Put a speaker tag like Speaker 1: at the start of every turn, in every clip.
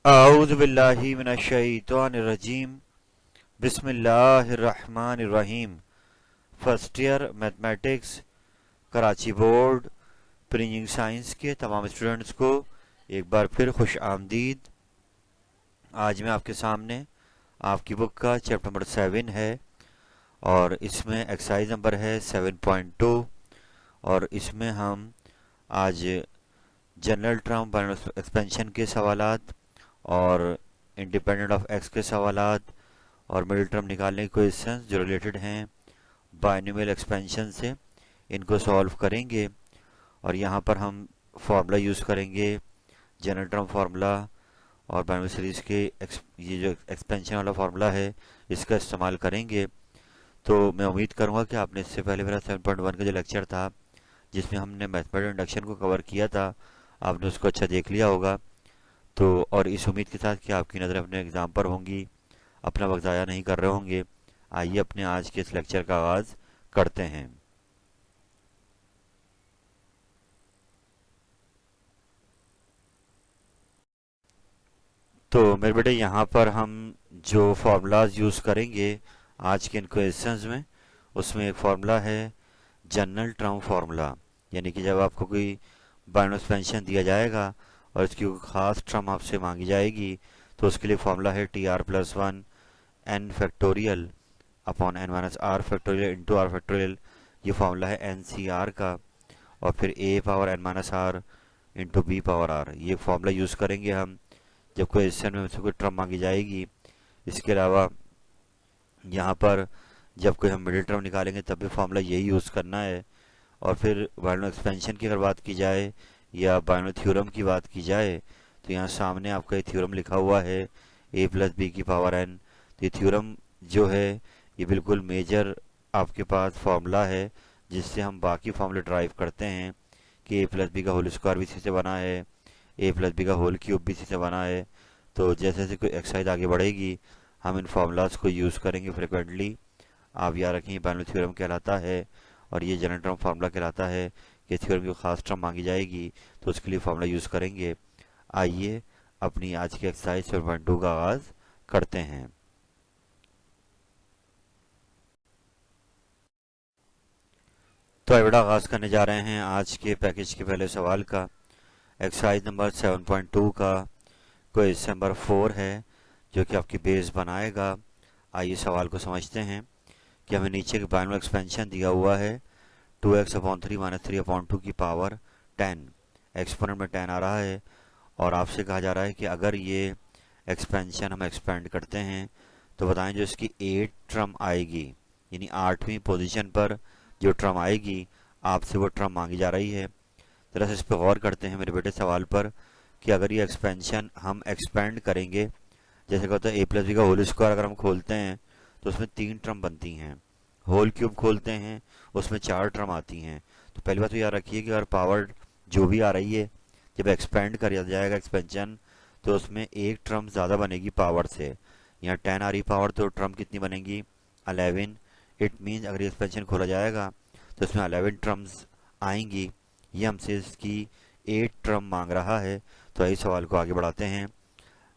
Speaker 1: अऊज़ु बिल्लाहि मिनश्शैतानिर्रजीम बिस्मिल्लाहिर्रहमानिर्रहीम। First year mathematics Karachi board प्रीजिंग science के तमाम स्टूडेंट्स को एक बार फिर खुश आमदीद। आज मैं आपके सामने आपकी बुक का चैप्टर नंबर 7 है और इसमें एक्सरसाइज नंबर है 7.2। और इसमें हम आज जनरल टर्म बाइनोमियल एक्सपेंशन के सवालात और इंडिपेंडेंट ऑफ एक्स के सवालात और मिडिल टर्म निकालने के क्वेश्चंस जो रिलेटेड हैं बाइनोमियल एक्सपेंशन से, इनको सॉल्व करेंगे। और यहाँ पर हम फार्मूला यूज़ करेंगे, जनरल टर्म फार्मूला और बाइनोमियल सीरीज के ये जो एक्सपेंशन वाला फार्मूला है इसका इस्तेमाल करेंगे। तो मैं उम्मीद करूँगा कि आपने इससे पहले मेरा 7.1 का जो लेक्चर था जिसमें हमने मैथमेटिक्स इंडक्शन को कवर किया था, आपने उसको अच्छा देख लिया होगा। तो और इस उम्मीद के साथ कि आपकी नज़र अपने एग्ज़ाम पर होंगी, अपना वक्त ज़ाया नहीं कर रहे होंगे, आइए अपने आज के इस लेक्चर का आगाज़ करते हैं। तो मेरे बेटे यहाँ पर हम जो फार्मूलाज यूज़ करेंगे आज के इन क्वेश्चंस में, उसमें एक फार्मूला है जनरल टर्म फार्मूला। यानी कि जब आपको कोई बाइनोमियल एक्सपेंशन दिया जाएगा और इसकी कोई ख़ास टर्म आपसे मांगी जाएगी तो उसके लिए फार्मूला है TR+1 n factorial upon n minus R factorial into R factorial. ये फार्मूला है NCR का। और फिर a power n minus R into B power R, ये फार्मूला यूज़ करेंगे हम जब क्वेश्चन में हमसे कोई टर्म मांगी जाएगी। इसके अलावा यहाँ पर जब कोई हम मिडिल टर्म निकालेंगे तब भी फार्मूला यही यूज़ करना है। और फिर बाइनोमियल एक्सपेंशन की अगर बात की जाए या बाइनोमियल थ्योरम की बात की जाए तो यहाँ सामने आपका ये थ्योरम लिखा हुआ है a+b की पावर n। तो ये थ्योरम जो है ये बिल्कुल मेजर आपके पास फार्मूला है जिससे हम बाकी फार्मूले ड्राइव करते हैं कि a+b का होल स्क्वायर भी इसी से बना है, a+b का होल क्यूब भी इसी से बना है। तो जैसे जैसे कोई एक्सरसाइज आगे बढ़ेगी हम इन फार्मूलाज को यूज़ करेंगे फ्रिक्वेंटली। आप याद रखें बाइनोमियल थ्योरम कहलाता है और ये जनरल टर्म फार्मूला कहलाता है कि थ्योरम की खास टर्म मांगी जाएगी तो उसके लिए फार्मूला यूज़ करेंगे। आइए अपनी आज की एक्सरसाइज 7.2 का आगाज़ करते हैं। तो बेटा आगाज़ करने जा रहे हैं आज के पैकेज के पहले सवाल का। एक्सरसाइज नंबर 7.2 का क्वेश्चन नंबर 4 है जो कि आपकी बेस बनाएगा। आइए सवाल को समझते हैं कि हमें नीचे के बाइनोमियल एक्सपेंशन दिया हुआ है 2x/3 माइनस 3/2 की पावर 10। एक्सपोनेंट में 10 आ रहा है और आपसे कहा जा रहा है कि अगर ये एक्सपेंशन हम एक्सपेंड करते हैं तो बताएं जो इसकी 8 टर्म आएगी, यानी 8वीं पोजीशन पर जो टर्म आएगी आपसे वो टर्म मांगी जा रही है। जरा से इस पर गौर करते हैं मेरे बेटे सवाल पर कि अगर ये एक्सपेंशन हम एक्सपेंड करेंगे, जैसे कहते हैं a+b का होल स्क्वायर अगर हम खोलते हैं तो उसमें 3 टर्म बनती हैं, होल क्यूब खोलते हैं उसमें 4 टर्म आती हैं। तो पहली बात तो याद रखिए कि अगर पावर जो भी आ रही है जब एक्सपेंड कर जाएगा एक्सपेंशन तो उसमें एक टर्म ज़्यादा बनेगी पावर से। यहाँ 10 आ रही पावर तो टर्म कितनी बनेगी 11। इट मीन्स अगर ये एक्सपेंशन खोला जाएगा तो इसमें 11 टर्म्स आएंगी। ये हमसे इसकी 8 टर्म मांग रहा है। तो इस सवाल को आगे बढ़ाते हैं।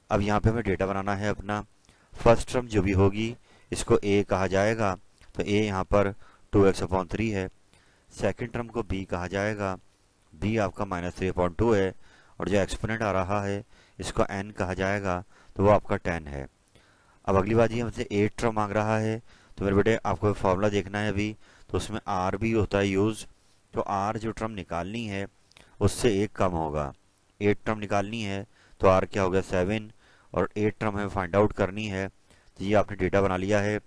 Speaker 1: अब यहाँ पे हमें डेटा बनाना है अपना। फर्स्ट टर्म जो भी होगी इसको a कहा जाएगा, तो a यहाँ पर 2x/3 है। सेकंड टर्म को b कहा जाएगा, b आपका -3/2 है। और जो एक्सपोनेंट आ रहा है इसको n कहा जाएगा, तो वो आपका 10 है। अब अगली बात ये हमसे 8 टर्म मांग रहा है, तो मेरे बेटे आपको फॉर्मूला देखना है अभी, तो उसमें r भी होता है यूज़। तो r जो टर्म निकालनी है उससे एक कम होगा। 8 टर्म निकालनी है तो r क्या हो गया 7, और 8 टर्म हमें फाइंड आउट करनी है। तो ये आपने डेटा बना लिया है।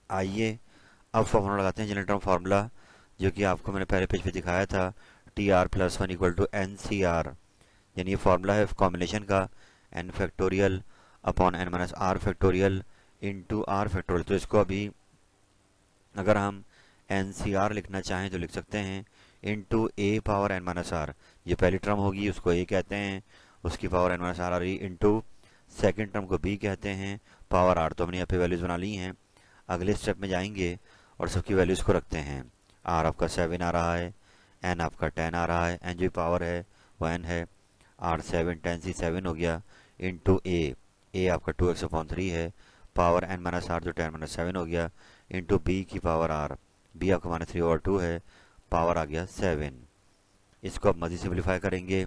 Speaker 1: आइए अब फॉर्मूला लगाते हैं, जनरल टर्म फार्मूला जो कि आपको मैंने पहले पेज पे दिखाया था, TR+1 इक्वल टू NCR। यानी ये फार्मूला है कॉम्बिनेशन का, n factorial upon n minus R factorial into R factorial. तो इसको अभी अगर हम NCR लिखना चाहें तो लिख सकते हैं into a power n minus R. ये पहली टर्म होगी उसको a कहते हैं, उसकी पावर n माइनस आर आ रही इंटू सेकेंड टर्म को b कहते हैं, पावर r। तो हमने यहाँ पे वैल्यूज़ बना ली हैं। अगले स्टेप में जाएंगे और सबकी वैल्यूज़ को रखते हैं। r आपका 7 आ रहा है, n आपका 10 आ रहा है, n जो पावर है वो n है, r 7 10 से 7 हो गया इंटू ए आपका 2x/3 है, पावर n-r जो 10-7 हो गया, इंटू बी की पावर r, बी आपका -3/2 है, पावर आ गया 7। इसको अब मज़ीद सिंप्लीफाई करेंगे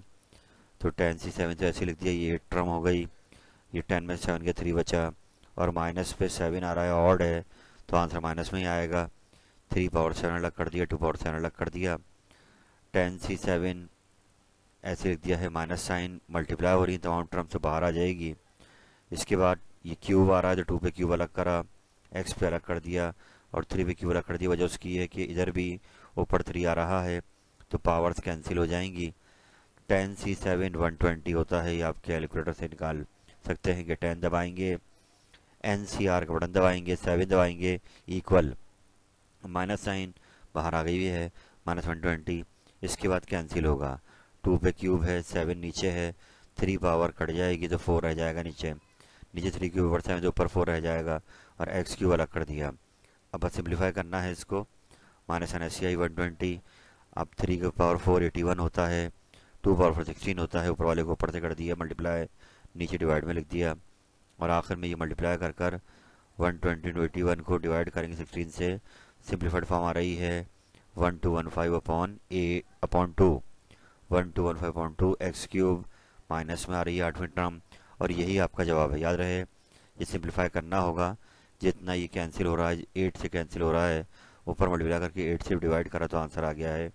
Speaker 1: तो 10c7 तो ऐसे लिख दिया, ये टर्म हो गई, ये 10 में 7 के 3 बचा, और माइनस पे 7 आ रहा है, ऑड है, तो आंसर माइनस में ही आएगा। 3/7 अलग कर दिया, 2/7 अलग कर दिया, 10c7 ऐसे लिख दिया है, माइनस साइन मल्टीप्लाई हो रही है, तमाम टर्म से बाहर आ जाएगी। इसके बाद ये क्यूब आ रहा है तो 2 पे क्यूब अलग करा, एक्स पे अलग कर दिया, और 3 पे क्यूब अलग कर दिया। वजह उसकी है कि इधर भी ऊपर 3 आ रहा है तो पावर्स कैंसिल हो जाएंगी। 10c7 120 होता है, ये आप कैलकुलेटर से निकाल सकते हैं कि 10 दबाएंगे, NCR का बटन दबाएंगे, 7 दबाएंगे, इक्वल, माइनस साइन बाहर आ गई है, -120। इसके बाद कैंसिल होगा, 2 पे क्यूब है, 7 नीचे है, 3 पावर कट जाएगी तो 4 रह जाएगा नीचे, नीचे 3 क्यूब ऊपर 7 तो ऊपर 4 रह जाएगा, और एक्स क्यूब अलग कर दिया। अब बस सिंप्लीफाई करना है इसको, -NSCI 120, अब 3 की पावर 4 81 होता है, 2 पावर 4 16 होता है, ऊपर वाले को ऊपर से कर दिया मल्टीप्लाई, नीचे डिवाइड में लिख दिया, और आखिर में ये मल्टीप्लाई कर कर 120 टू 81 को डिवाइड करेंगे 16 से, सिंप्लीफाइड फॉर्म आ रही है 1215/2, 1215/2 एक्स क्यूब, माइनस में आ रही है 8वीं टर्म, और यही आपका जवाब है। याद रहे ये सिंप्लीफाई करना होगा, जितना ये कैंसिल हो रहा है, 8 से कैंसिल हो रहा है, ऊपर मल्टीप्लाई करके 8 से डिवाइड करा तो आंसर आ गया है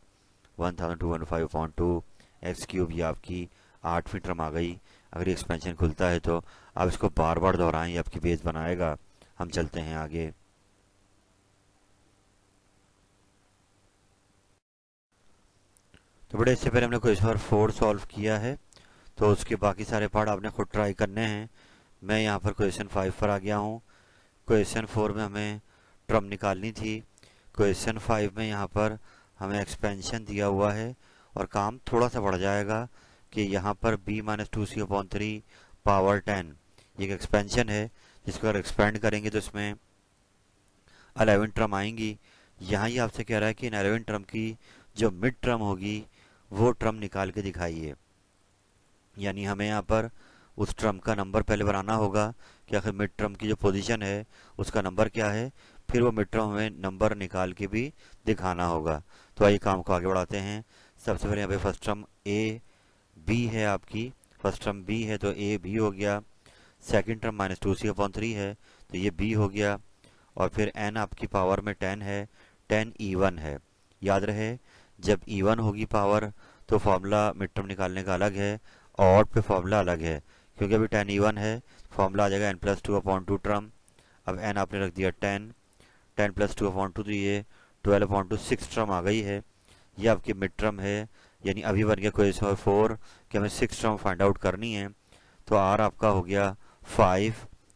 Speaker 1: 1215/2 एक्स क्यूब। ये आपकी 8वीं टर्म आ गई। अगर ये एक्सपेंशन खुलता है तो आप इसको बार बार दोहराएं, ये आपकी बेस बनाएगा। हम चलते हैं आगे। तो बड़े इससे पहले हमने क्वेश्चन नंबर 4 सॉल्व किया है, तो उसके बाकी सारे पार्ट आपने खुद ट्राई करने हैं। मैं यहाँ पर क्वेश्चन 5 पर आ गया हूँ। क्वेश्चन 4 में हमें टर्म निकालनी थी, क्वेश्चन 5 में यहाँ पर हमें एक्सपेंशन दिया हुआ है, और काम थोड़ा सा बढ़ जाएगा कि यहाँ पर b-2c/3 पावर 10 ये एक एक्सपेंशन है, जिसको अगर एक्सपेंड करेंगे तो इसमें 11 टर्म आएंगी। यहाँ ये आपसे कह रहा है कि इन 11 टर्म की जो मिड टर्म होगी वो टर्म निकाल के दिखाइए। यानी हमें यहाँ पर उस टर्म का नंबर पहले बनाना होगा कि आखिर मिड टर्म की जो पोजीशन है उसका नंबर क्या है, फिर वो मिड टर्म हमें नंबर निकाल के भी दिखाना होगा। तो आइए काम को आगे बढ़ाते हैं। सबसे पहले यहाँ पे फर्स्ट टर्म ए बी है आपकी, फर्स्ट टर्म बी है तो ए बी हो गया, सेकंड टर्म -2c/3 है तो ये बी हो गया, और फिर n आपकी पावर में 10 है, 10 E1 है। याद रहे जब E1 होगी पावर तो फॉर्मूला मिड टर्म निकालने का अलग है, ऑड पे फॉर्मूला अलग है, क्योंकि अभी 10 E1 है, फॉर्मूला आ जाएगा n+2/2 टर्म। अब n आपने रख दिया 10, 10+2/2 तो ये 12/6 टर्म आ गई है। ये आपकी मिड टर्म है, यानी अभी बन गया क्वेश्चन 4 कि हमें 6 टर्म फाइंड आउट करनी है। तो r आपका हो गया 5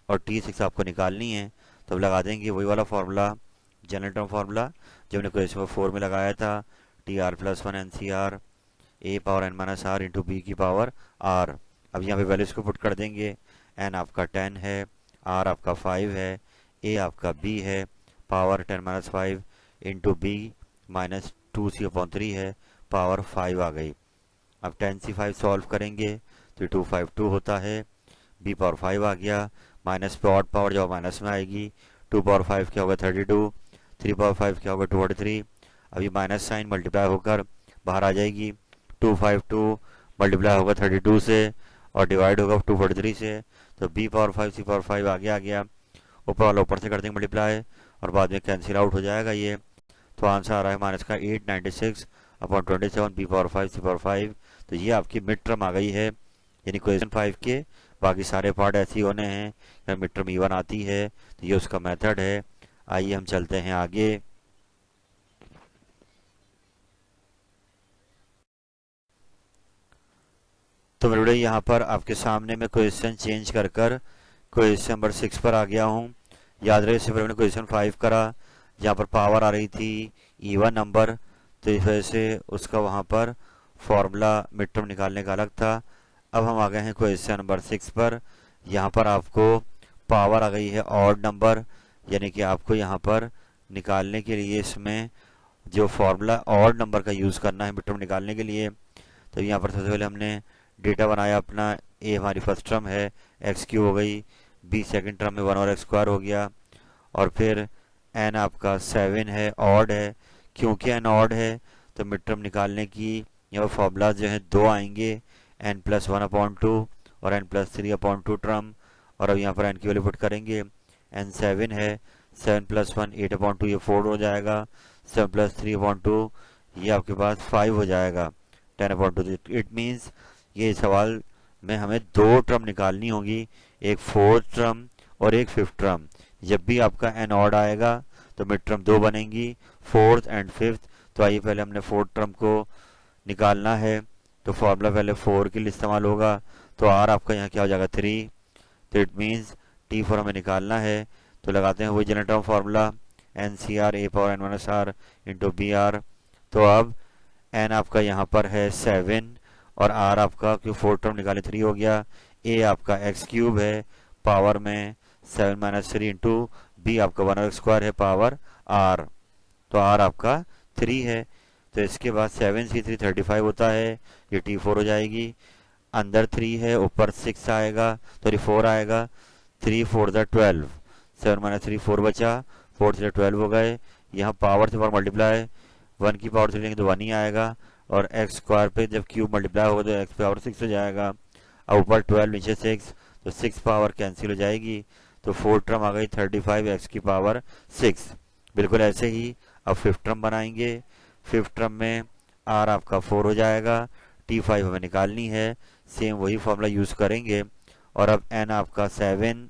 Speaker 1: और t6 आपको निकालनी है, तो अब लगा देंगे वही वाला फार्मूला, जनरल टर्म फार्मूला जो हमने क्वेश्चन 4 में लगाया था, TR+1 NCR a power n-r into B की पावर r। अब यहाँ पे वैल्यूज को पुट कर देंगे, n आपका 10 है, r आपका 5 है, a आपका b है, पावर 10-5 इंटू बी -2c/3 है, पावर 5 आ गई। अब 10c5 सॉल्व करेंगे तो 252 होता है, b पावर 5 आ गया, माइनस पे ऑड पावर जब माइनस में आएगी, 2 पावर 5 क्या होगा 32, 3 पावर 5 क्या होगा 243। अभी माइनस साइन मल्टीप्लाई होकर बाहर आ जाएगी, 252 मल्टीप्लाई होगा 32 से और डिवाइड होगा 243 से, तो b पावर 5 c पावर 5 आगे आ गया, ऊपर वाला ऊपर से कर देंगे मल्टीप्लाई और बाद में कैंसिल आउट हो जाएगा ये। तो आंसर आ रहा है माइनस का 896/27 b पावर 5 c पावर 5। तो ये आपकी मिड टर्म आ गई है, यानी क्वेश्चन 5 के बाकी सारे पार्ट ऐसे ही होने हैं, मिड टर्म E1 आती है, तो ये उसका मेथड है। आइए हम चलते हैं आगे। तो मेरे यहाँ पर आपके सामने मैं क्वेश्चन चेंज कर क्वेश्चन नंबर 6 पर आ गया हूँ। याद रहे इससे पहले क्वेश्चन 5 करा, जहाँ पर पावर आ रही थी E1 नंबर, तो इस वजह से उसका वहाँ पर फॉर्मूला मिड टर्म निकालने का अलग था। अब हम आ गए हैं क्वेश्चन नंबर 6 पर। यहाँ पर आपको पावर आ गई है ऑड नंबर, यानी कि आपको यहाँ पर निकालने के लिए इसमें जो फॉर्मूला ऑड नंबर का यूज़ करना है मिड टर्म निकालने के लिए। तो यहाँ पर सबसे पहले हमने डेटा बनाया अपना, ए हमारी फर्स्ट टर्म है, एक्स क्यूब हो गई, बी सेकंड टर्म में 1 और एक्स स्क्वायर हो गया, और फिर एन आपका 7 है, ऑड है। क्योंकि एन ऑड है तो मिड टर्म निकालने की यहाँ फॉर्मूला जो है दो आएंगे, एन प्लस 1/2 और एन प्लस 3/2 टर्म। और अब यहाँ पर एन की वैल्यू पुट करेंगे, एन 7 है, 7 प्लस 1 8/2, ये 4 हो जाएगा, 7 प्लस 3/2 ये आपके पास 5 हो जाएगा, 10/2। इट मीन्स ये सवाल में हमें दो टर्म निकालनी होगी, एक फोर्थ टर्म और एक फिफ्थ टर्म। जब भी आपका एन ऑड आएगा तो मिड टर्म दो बनेंगी, फोर्थ एंड फिफ्थ। तो आइए पहले हमने फोर्थ टर्म को निकालना है, तो फॉर्मूला पहले 4 के लिए इस्तेमाल होगा, तो आर आपका यहाँ क्या हो जाएगा 3। तो इट मीन्स T4 हमें निकालना है, तो लगाते हैं वही general term formula, N C R A power N minus R into B R. तो अब एन आपका यहाँ पर है 7 और आर आपका क्यों फोर्थ टर्म निकाले 3 हो गया, ए आपका एक्स क्यूब है पावर में 7 माइनस 3 इंटू बी आपका 1 और एक्स स्क्वायर है पावर आर। तो आर आपका 3 है, तो इसके बाद 7C3 35 होता है, ये T4 हो जाएगी। अंदर 3 है, ऊपर 6 आएगा, तो 4 आएगा, 3 4 12, 7 माइनस 3 4 बचा, 4 से 12 हो गए। यहाँ पावर से पावर मल्टीप्लाई, 1 की पावर 3 लेंगे तो 1 ही आएगा, और एक्स स्क्वायर पे जब क्यूब मल्टीप्लाई होगा तो एक्स पावर 6 हो जाएगा। अब ऊपर 12 नीचे 6, तो 6 पावर कैंसिल हो जाएगी, तो फोर्थ टर्म आ गई 35 एक्स की पावर 6। बिल्कुल ऐसे ही अब फिफ्थ टर्म बनाएंगे, फिफ्थ टर्म में आर आपका 4 हो जाएगा, T5 हमें निकालनी है, सेम वही फॉर्मूला यूज करेंगे। और अब एन आपका 7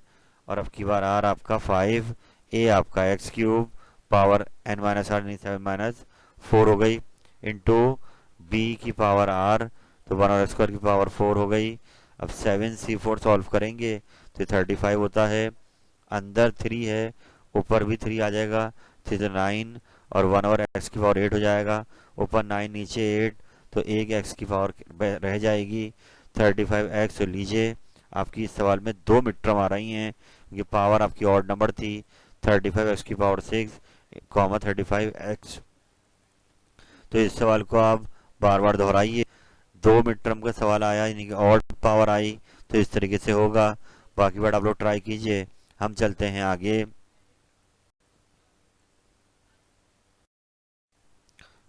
Speaker 1: और अब की बार आर आपका 5, ए आपका X cube power N minus R नहीं 7 माइनस 4 हो गई, इंटू बी की पावर आर, तो 1 और स्क्वायर की पावर 4 हो गई। अब 7C4 सॉल्व करेंगे तो 35 होता है, अंदर 3 है, ऊपर भी 3 आ जाएगा, 3 तो 9 और 1 और एक्स की पावर 8 हो जाएगा, ऊपर 9 नीचे 8, तो एक एक्स की पावर रह जाएगी 35x। तो लीजिए आपकी इस सवाल में दो मिड टर्म आ रही हैं, क्योंकि पावर आपकी ऑड नंबर थी, 35x की पावर 6 कॉमा 35x। तो इस सवाल को आप बार बार दोहराइए, दो मिड टर्म का सवाल आया यानी कि ऑड पावर आई, तो इस तरीके से होगा। बाकी बार आप लोग ट्राई कीजिए, हम चलते हैं आगे।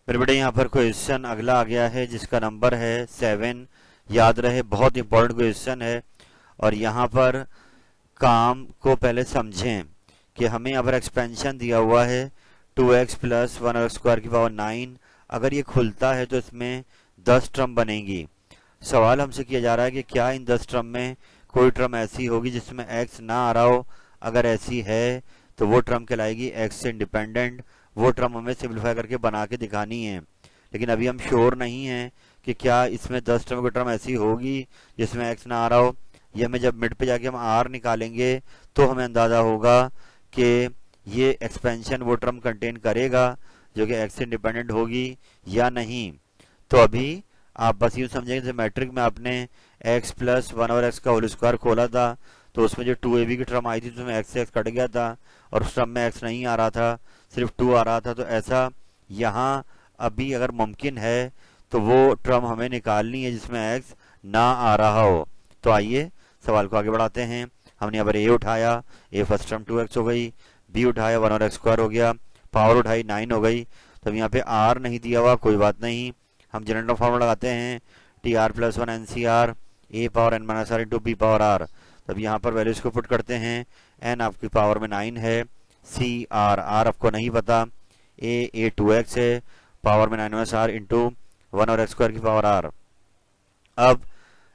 Speaker 1: मेरे बेटे यहाँ पर क्वेश्चन अगला आ गया है जिसका नंबर है 7। याद रहे बहुत इंपॉर्टेंट क्वेश्चन है, और यहाँ पर काम को पहले समझें कि हमें यहाँ पर एक्सपेंशन दिया हुआ है 2x प्लस 1 और स्क्वायर की पावर 9। अगर ये खुलता है तो इसमें 10 टर्म बनेंगी। सवाल हमसे किया जा रहा है कि क्या इन 10 टर्म में कोई टर्म ऐसी होगी जिसमें x ना आ रहा हो। अगर ऐसी है तो वो टर्म कहलाएगी x से इंडिपेंडेंट, वो टर्म हमें सिंप्लीफाई करके बना के दिखानी है। लेकिन अभी हम श्योर नहीं हैं कि क्या इसमें 10 टर्म की टर्म ऐसी होगी जिसमें x ना आ रहा हो। ये हमें जब मिड पे जाके हम r निकालेंगे तो हमें अंदाजा होगा कि ये एक्सपेंशन वो टर्म कंटेन करेगा जो कि x से इंडिपेंडेंट होगी या नहीं। तो अभी आप बस यूँ समझेंगे जैसे मैट्रिक में आपने x प्लस 1 और x का होल स्क्वायर खोला था, तो उसमें जो 2ab की टर्म आई थी तो उसमें x से x कट गया था और उस टर्म में x नहीं आ रहा था, सिर्फ 2 आ रहा था। तो ऐसा यहाँ अभी अगर मुमकिन है तो वो टर्म हमें निकालनी है जिसमें x ना आ रहा हो। तो आइए सवाल को आगे बढ़ाते हैं। हमने यहाँ पर a उठाया, a फर्स्ट टर्म 2x हो गई, b उठाया 1 और एक्स स्क्वायर हो गया, पावर उठाई 9 हो गई। तो यहाँ पे r नहीं दिया हुआ, कोई बात नहीं, हम जनरल फॉर्मूला लगाते हैं, T R plus 1 NCR a power n minus R into B power r। तब यहाँ पर वैल्यूज को पुट करते हैं, n आपकी पावर में 9 है, सी आर आपको नहीं पता, a 2x है, पावर में 9 माइनस आर इंटू 1 और एक्स स्क्वायर की पावर r। अब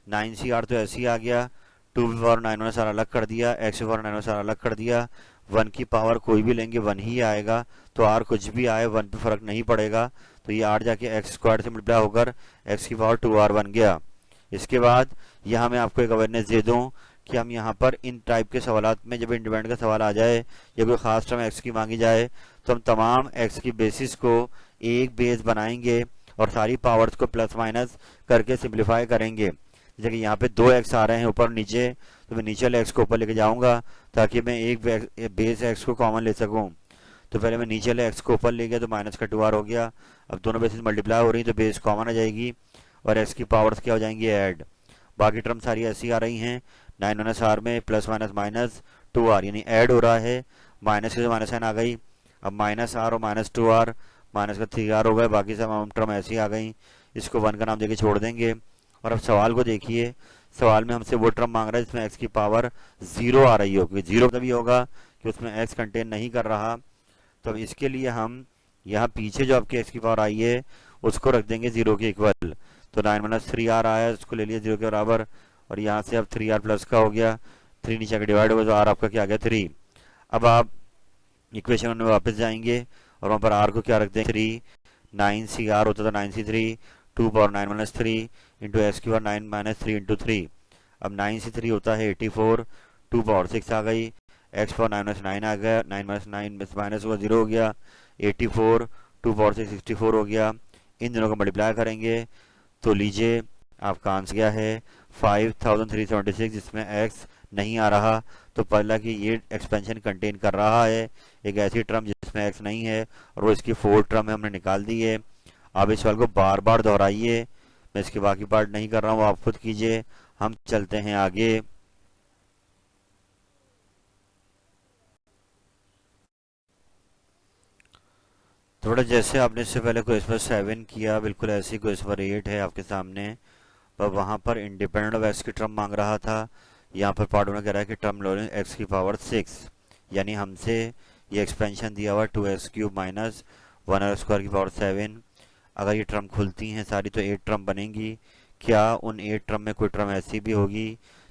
Speaker 1: 9CR तो ऐसे ही आ गया, 2 की पावर 9 माइनस आर अलग कर दिया, x की पावर 9 माइनस आर अलग कर दिया, 1 की पावर कोई भी लेंगे 1 ही आएगा, तो r कुछ भी आए 1 पे फर्क नहीं पड़ेगा। तो ये r जाके एक्स स्क्वायर से मल्टीप्लाई होकर x की पावर 2r बन गया। इसके बाद यहाँ मैं आपको एक अवेयरनेस दे दूँ कि हम यहाँ पर इन टाइप के सवालात में जब इंडिपेंडेंट का सवाल आ जाए या कोई खास टर्म x की मांगी जाए तो हम तमाम x की बेसिस को एक बेस बनाएंगे और सारी पावर्स को प्लस माइनस करके सिंप्लीफाई करेंगे। जैसे कि यहाँ पे 2x आ रहे हैं ऊपर नीचे, तो मैं नीचे वाले x को ऊपर लेके जाऊंगा ताकि मैं एक बेस x को कॉमन ले सकूं। तो पहले मैं नीचे वाले x को ऊपर ले गया तो माइनस का 2r हो गया। अब दोनों बेसिस मल्टीप्लाई हो रही तो बेस कॉमन आ जाएगी और x की पावर्स क्या हो जाएंगी ऐड। बाकी टर्म सारी ऐसी आ रही हैं। 9 माइनस आर में प्लस माइनस माइनस 2r यानी ऐड हो रहा है, माइनस से माइनस साइन आ गई। अब माइनस आर और माइनस 2r माइनस का 3r हो गए, बाकी सब टर्म ऐसी आ गई। इसको 1 का नाम देके छोड़ देंगे। और अब सवाल को देखिए, सवाल में हमसे वो टर्म मांग रहा है जिसमें x की पावर 0 आ रही होगी। 0 तभी होगा कि उसमें x कंटेन नहीं कर रहा। तो अब इसके लिए हम यहाँ पीछे जो आपके x की पावर आई है उसको रख देंगे 0 के इक्वल। तो 9 माइनस 3r आया, उसको ले लिया 0 के बराबर, और यहाँ से अब 3r प्लस का हो गया, 3 नीचे का डिवाइड होगा तो r आपका क्या आ गया 3। अब आप इक्वेशन में वापस जाएंगे और वहाँ पर r को क्या रख देंगे 3। 9cr होता था 9c3, 2 power 9 minus 3 into x की पावर 9 माइनस 3 इंटू 3। अब 9c3 होता है 84, 2 पावर 6 आ गई, एक्स पावर 9 माइनस 9 आ गया, 9 माइनस 9 माइनस हुआ 0 हो गया, 84, 2 पावर 6 64 हो गया। इन दोनों को मल्टीप्लाई करेंगे तो लीजिए आपका आंसर क्या है 5376, जिसमें x नहीं आ रहा। तो पहला कि ये एक्सपेंशन कंटेन कर रहा है एक ऐसी टर्म जिसमें x नहीं है, और वो इसकी 4 टर्म है, हमने निकाल दी है। आप इस सवाल को बार बार दोहराइए, मैं इसके बाकी पार्ट नहीं कर रहा हूँ, आप खुद कीजिए। हम चलते हैं आगे। थोड़ा जैसे आपने इससे पहले क्वेश्चन नंबर 7 किया, बिल्कुल ऐसी क्वेश्चन नंबर 8 है आपके सामने, पर वहां पर इंडिपेंडेंट ऑफ एक्स की टर्म मांग रहा था। यहाँ पर पार्ट में कह रहा है कि टर्म लो एक्स की पावर 6, यानी हमसे ये एक्सपेंशन दिया हुआ 2x क्यूब माइनस 1r² की पावर 7। अगर ये टर्म खुलती हैं सारी तो 8 टर्म बनेंगी। क्या उन 8 टर्म में कोई टर्म ऐसी भी होगी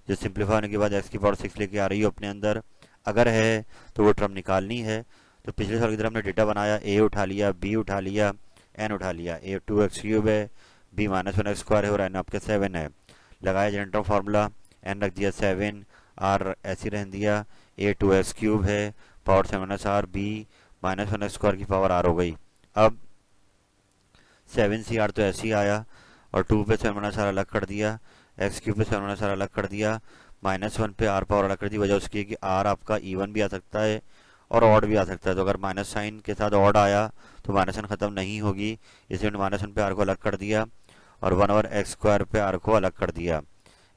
Speaker 1: जो सिंप्लीफाई होने के बाद एक्स की पावर 6 लेके आ रही हो अपने अंदर? अगर है तो वो टर्म निकालनी है। तो पिछले साल की तरह हमने डेटा बनाया, a उठा लिया, b उठा लिया, n उठा लिया। a 2x क्यूब है, b माइनस 1x² है और n आपके 7 है। लगाया जनरेटर फार्मूला, n रख दिया 7, r ऐसी रहने दिया, a 2x क्यूब है, power 7 minus r, b minus 1x² की पावर r हो गई। अब 7cr तो ऐसे ही आया, और 2 पे 7 माइनस r अलग कर दिया, x क्यूब पे 7 माइनस r अलग कर दिया, -1 पे r पावर अलग कर दी। वजह उसकी है कि r आपका इवन भी आ सकता है और ऑड भी आ सकता है। तो अगर माइनस साइन के साथ ऑड आया तो माइनस साइन खत्म नहीं होगी, इसलिए -1 पे r को अलग कर दिया और 1/x² पे r को अलग कर दिया।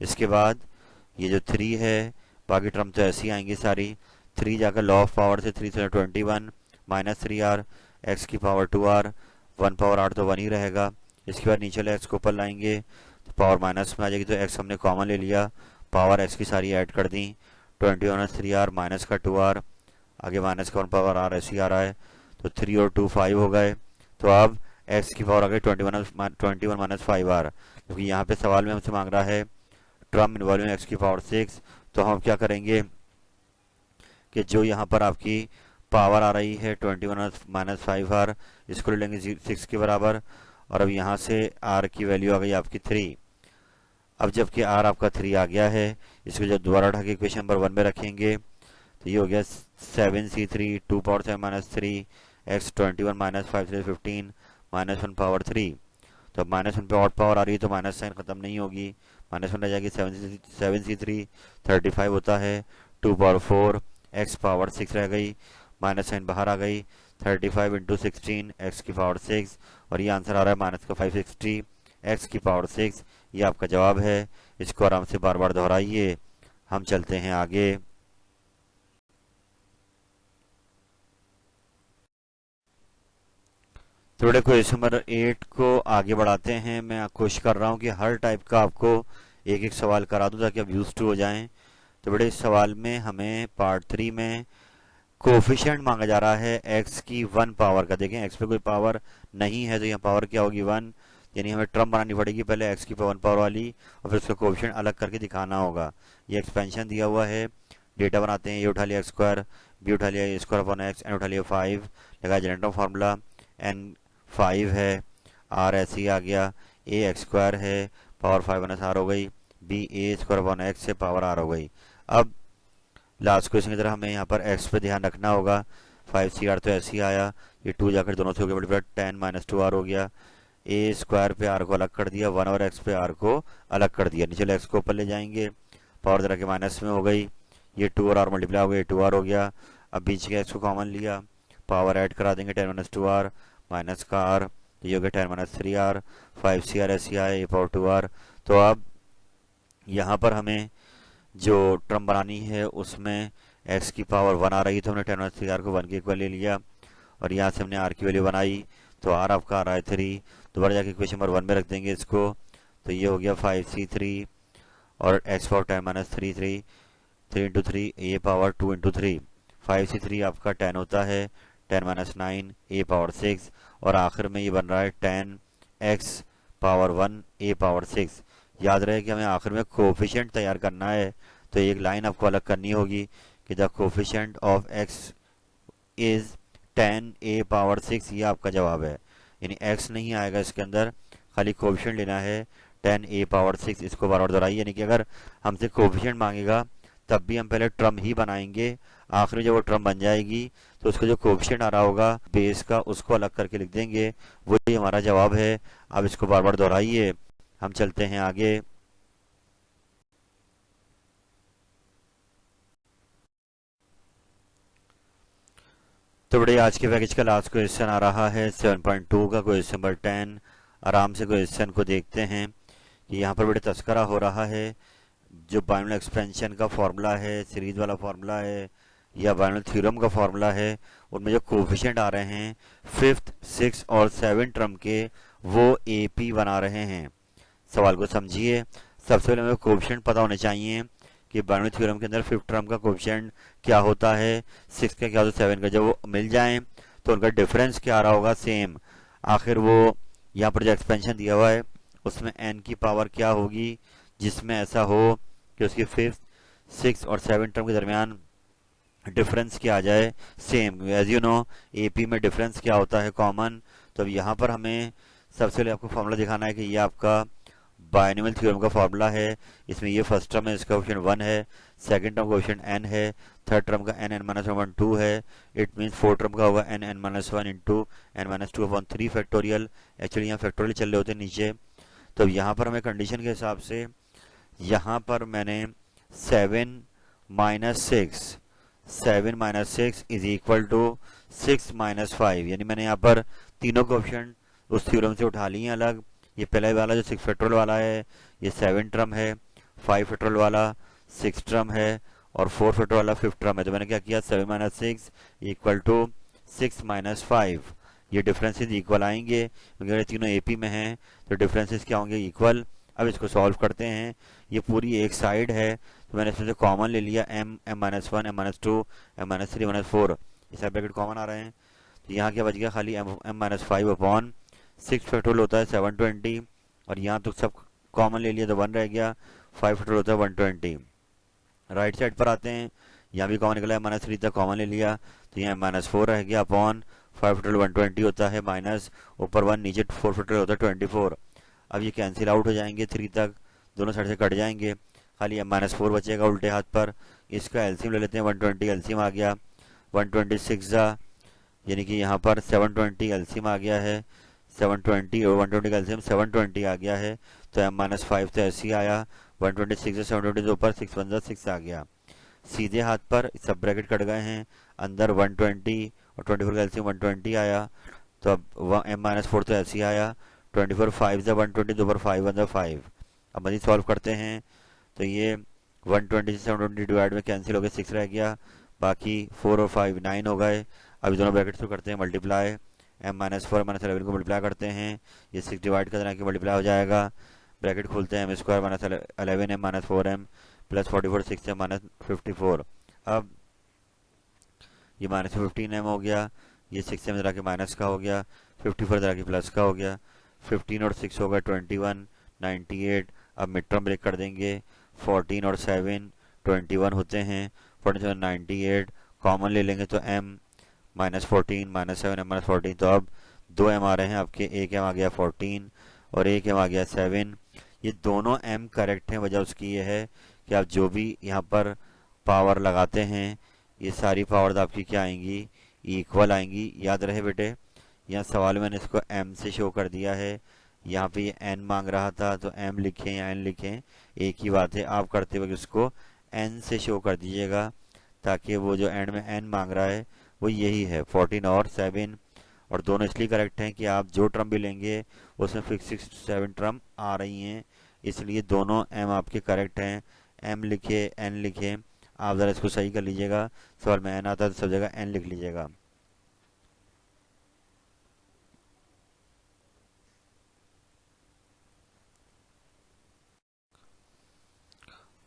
Speaker 1: इसके बाद ये जो 3 है, बाकी टर्म तो ऐसी आएंगी सारी। 3 जाकर लॉ ऑफ पावर से 3 से 21 माइनस 3r, एक्स की पावर 2r, 1 पावर r तो 1 ही रहेगा। इसके बाद नीचे एक्स को ऊपर लाएंगे तो पावर माइनस में आ जाएगी, तो एक्स हमने कॉमन ले लिया, पावर एक्स की सारी ऐड कर दी, 20 माइनस 3r माइनस का 2r, आगे माइनस का 1 पावर r ऐसे ही आ रहा है, तो 3 और 2 5 हो गए। तो अब x की पावर आ गई 21 माइनस 5r, क्योंकि यहाँ पे सवाल में हमसे मांग रहा है टर्म इन्वॉल्विंग x की पावर 6। तो हम क्या करेंगे कि जो यहाँ पर आपकी पावर आ रही है 21 माइनस 5r, इसको ले लेंगे 6 के बराबर, और अब यहाँ से r की वैल्यू आ गई आपकी 3। अब जबकि r आपका 3 आ गया है, इसको जब दोबारा उठा के इक्वेशन नंबर 1 में रखेंगे तो ये हो गया 7c3 2 power 7 minus 3 x 21 minus 5 से 15 माइनस 1 पावर 3। तो अब -1 पे ऑड पावर आ रही है तो माइनस साइन खत्म नहीं होगी, -1 रह जाएगी, 7c3 35 होता है, 2 पावर 4 x पावर 6 रह गई, माइनस साइन बाहर आ गई, 35 इंटू 16 x की पावर 6, और ये आंसर आ रहा है माइनस का 560 x की पावर 6। ये आपका जवाब है। इसको आराम से बार बार दोहराइए। हम चलते हैं आगे। थोड़े क्वेश्चन नंबर 8 को आगे बढ़ाते हैं। मैं कोशिश कर रहा हूँ कि हर टाइप का आपको एक एक सवाल करा दूँ ताकि आप यूज टू हो जाएं। तो बड़े इस सवाल में हमें पार्ट 3 में कोफिशिएंट मांगा जा रहा है x की 1 पावर का। देखें x पे कोई पावर नहीं है तो यहाँ पावर क्या होगी 1, यानी हमें टर्म बनानी पड़ेगी पहले x की 1 पावर वाली, और फिर उसका कोफिशिएंट अलग करके दिखाना होगा। ये एक्सपेंशन दिया हुआ है, डेटा बनाते हैं। ये उठा लिया x², b उठा लिया a² अपॉन x, n उठा लिया 5, लगा जनरेटर फार्मूला, n 5 है, r ऐसे ही आ गया, a x² है, पावर 5 माइनस r हो गई, b a² अपॉन x से पावर r हो गई। अब लास्ट क्वेश्चन की तरह हमें यहाँ पर x पे ध्यान रखना होगा। 5cr तो ऐसे ही आया, ये 2 जाकर दोनों से हो गया मल्टीप्लाई, 10 माइनस 2r हो गया, a² पे r को अलग कर दिया, 1 और x पे r को अलग कर दिया। नीचे x को ऊपर ले जाएंगे, पावर जरा के माइनस में हो गई, ये 2 और r मल्टीप्लाई हो गया, 2r हो गया। अब बीच के x को कॉमन लिया, पावर ऐड करा देंगे, 10 माइनस 2r माइनस का r, ये हो गया 10 माइनस 3r, 5cr ऐसे आया, ये पावर 2r। तो अब यहाँ पर हमें जो टर्म बनानी है उसमें x की पावर 1 आ रही है, तो हमने 10 माइनस 3r को 1 के इक्वल ले लिया और यहाँ से हमने r की वैल्यू बनाई, तो r आपका आ रहा है 3। दोबारा जाके इक्वेशन नंबर 1 में रख देंगे इसको, तो ये हो गया 5c3 और x पावर 10 माइनस 3 3 इंटू 3 ए पावर 2 इंटू 3। 5c3 आपका 10 होता है, 10 माइनस 9 ए पावर 6 और आखिर में ये बन रहा है 10x पावर 1 ए पावर 6। याद रहे कि हमें आखिर में कोफिशिएंट तैयार करना है, तो एक लाइन आपको अलग करनी होगी कि the coefficient of x is 10 A power 6। ये आपका जवाब है, यानी x नहीं आएगा इसके अंदर, खाली कोफिशिएंट लेना है 10 ए पावर 6। इसको बार बार दोहराइए, यानी कि अगर हमसे कोफिशिएंट मांगेगा तब भी हम पहले ट्रम ही बनाएंगे, आखिर में जब वो ट्रम बन जाएगी तो उसका जो कोफिशिएंट आ रहा होगा बेस का उसको अलग करके लिख देंगे, वही हमारा जवाब है। अब इसको बार बार दोहराइए, हम चलते हैं आगे। तो बड़े आज के पैकेज का लास्ट क्वेश्चन आ रहा है 7.2 का क्वेश्चन नंबर 10। आराम से क्वेश्चन को देखते हैं कि यहाँ पर बड़े तस्करा हो रहा है, जो बाइनोमियल एक्सपेंशन का फॉर्मूला है, सीरीज वाला फॉर्मूला है या बाइनोमियल थ्योरम का फॉर्मूला है, उनमें जो कोफिशिएंट आ रहे हैं 5th 6th और 7th टर्म के, वो एपी बना रहे हैं। सवाल को समझिए। सबसे पहले हमें कोफिशिएंट पता होने चाहिए कि बाइनोमियल थ्योरम के अंदर 5th टर्म का कोफिशिएंट क्या होता है, 6 का क्या होता है, 7 का। जब वो मिल जाए तो उनका डिफरेंस क्या आ रहा होगा, सेम। आखिर वो यहाँ पर जो एक्सपेंशन दिया हुआ है उसमें n की पावर क्या होगी, जिसमें ऐसा हो कि उसकी 5th 6th और 7th टर्म के दरमियान डिफरेंस क्या आ जाए, same. As you know AP में डिफरेंस क्या होता है, कॉमन। तो अब यहाँ पर हमें सबसे पहले आपको फॉर्मूला दिखाना है कि ये आपका बाइनोमियल थ्योरम का फॉर्मूला है। इसमें ये फर्स्ट टर्म है, इसका कोफिशिएंट 1 है, सेकंड टर्म कोफिशिएंट n है, थर्ड टर्म का n n माइनस 1 2 है। इट मींस फोर्थ टर्म का होगा n n minus 1 into n minus 2 upon 3 factorial. Actually यहाँ फैक्टोरियल चल रहे होते हैं नीचे। तो यहाँ पर हमें कंडीशन के हिसाब से, यहाँ पर मैंने 7 minus 6 is equal to 6 minus 5, यानी मैंने यहाँ पर तीनों कोफिशिएंट उस थ्योरम से उठा लिए हैं अलग। ये पहला वाला जो 6 फैक्टोरियल वाला है ये 7 टर्म है, 5 फैक्टोरियल वाला 6 टर्म है और 4 फैक्टोरियल वाला 5 टर्म है। तो मैंने क्या किया, 7 माइनस 6 इक्वल टू 6 माइनस 5। ये डिफरेंसेस इक्वल आएंगे क्योंकि अगर तीनों एपी में हैं तो डिफरेंसेस क्या होंगे, इक्वल। अब इसको सॉल्व करते हैं। ये पूरी एक साइड है तो मैंने इसमें से कॉमन ले लिया, m m minus 1 m minus 2 m minus 3 minus 4, ये सब ब्रैकेट कॉमन आ रहे हैं। तो यहाँ क्या बच गया, खाली m माइनस 5 अपॉन 6 फैक्टोरियल होता है 720 और यहाँ तो सब कॉमन ले लिया तो 1 रह गया, 5 फैक्टोरियल होता है 120। राइट साइड पर आते हैं, यहाँ भी कॉमन निकला, माइनस 3 तक कॉमन ले लिया तो यहाँ माइनस 4 रह गया अपॉन 5 फैक्टोरियल 120 होता है, माइनस ऊपर 1 नीचे 4 फैक्टोरियल होता है 24। अब ये कैंसिल आउट हो जाएंगे, 3 तक दोनों साइड से कट जाएंगे, खाली माइनस 4 बचेगा उल्टे हाथ पर। इसका एलसीएम ले लेते हैं, 120 एलसीएम आ गया, 126 यानी कि यहाँ पर 720 एलसीएम आ गया है, 720 और 120 का एलसीएम 720 आ गया है। तो m माइनस 5 तो ऐसे ही आया, 126 से 720 के ऊपर 6 1 6 आ गया। सीधे हाथ पर सब ब्रैकेट कट गए हैं, अंदर 120 और 24 का एलसीएम 120 आया, तो अब m माइनस 4 तो ऐसे ही आया, 24 5 से 120 दो पर 5 1 5। अब मजीद सॉल्व करते हैं तो ये 120 से 720 डिवाइड में कैंसिल हो गया, 6 रह गया, बाकी 4 और 5 9 हो गए। अभी दोनों ब्रैकेट थ्रू करते हैं मल्टीप्लाई, m माइनस 4 माइनस 11 को मल्टीप्लाई करते हैं, ये 6 डिवाइड कर देना कि मल्टीप्लाई हो जाएगा। ब्रैकेट खोलते हैं, m square minus 11 m minus 4 m plus 44 6 m minus 54। अब ये माइनस 15 m हो गया, ये 6 m जरा के माइनस का हो गया, 54 जरा के प्लस का हो गया, 15 और 6 होगा 21 98। अब मिड टर्म ब्रेक कर देंगे, 14 और 7 21 होते हैं, 47 98 कॉमन ले लेंगे तो m minus 14 minus 7 m minus 14। तो अब 2 m आ रहे हैं आपके, एक m आ गया 14 और एक m आ गया 7। ये दोनों m करेक्ट हैं, वजह उसकी ये है कि आप जो भी यहाँ पर पावर लगाते हैं ये सारी पावर्स आपकी क्या आएंगी, इक्वल आएंगी। याद रहे बेटे, यहाँ सवाल में मैंने इसको m से शो कर दिया है, यहाँ पे ये n मांग रहा था तो m लिखें या n लिखें एक ही बात है। आप करते वक्त उसको n से शो कर दीजिएगा ताकि वो जो एंड में n मांग रहा है वो यही है 14 और 7। और दोनों इसलिए करेक्ट हैं कि आप जो टर्म भी लेंगे उसमें फिक्स 7 टर्म आ रही हैं, इसलिए दोनों एम आपके करेक्ट हैं। एम लिखे, एन लिखे, आप ज़रा इसको सही कर लीजिएगा। सवाल में एन आता है तो सब जगह एन लिख लीजिएगा।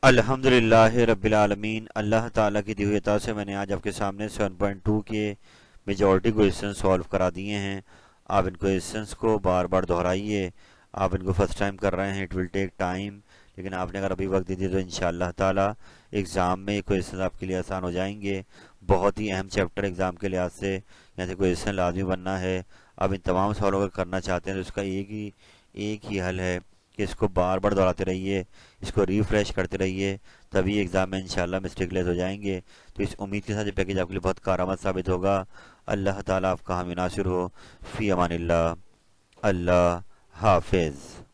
Speaker 1: अल्हम्दुलिल्लाह रब्बिल आलमीन, अल्लाह ताला की दी हुई अता से मैंने आज आपके सामने 7.2 के मेजॉरिटी क्वेश्चन सॉल्व करा दिए हैं। आप इन क्वेश्चंस को बार बार दोहराइए। आप इनको फर्स्ट टाइम कर रहे हैं, इट विल टेक टाइम, लेकिन आपने अगर अभी वक्त दे दिया तो इंशाअल्लाह ताला एग्ज़ाम में ये क्वेश्चन आपके लिए आसान हो जाएंगे। बहुत ही अहम चैप्टर एग्ज़ाम के लिहाज से, यहाँ से क्वेश्चन लाजमी बनना है। आप इन तमाम सवालों अगर करना चाहते हैं तो इसका एक ही हल है कि इसको बार बार दोहराते रहिए, इसको रिफ्रेश करते रहिए, तभी एग्ज़ाम में इंशाल्लाह मिस्टेकलेस हो जाएंगे। तो इस उम्मीद के साथ ये पैकेज आपके लिए बहुत कारआमद साबित होगा। अल्लाह ताला आपका हामी नासिर हो। फ़ी अमानिल्लाह। अल्लाह हाफिज़।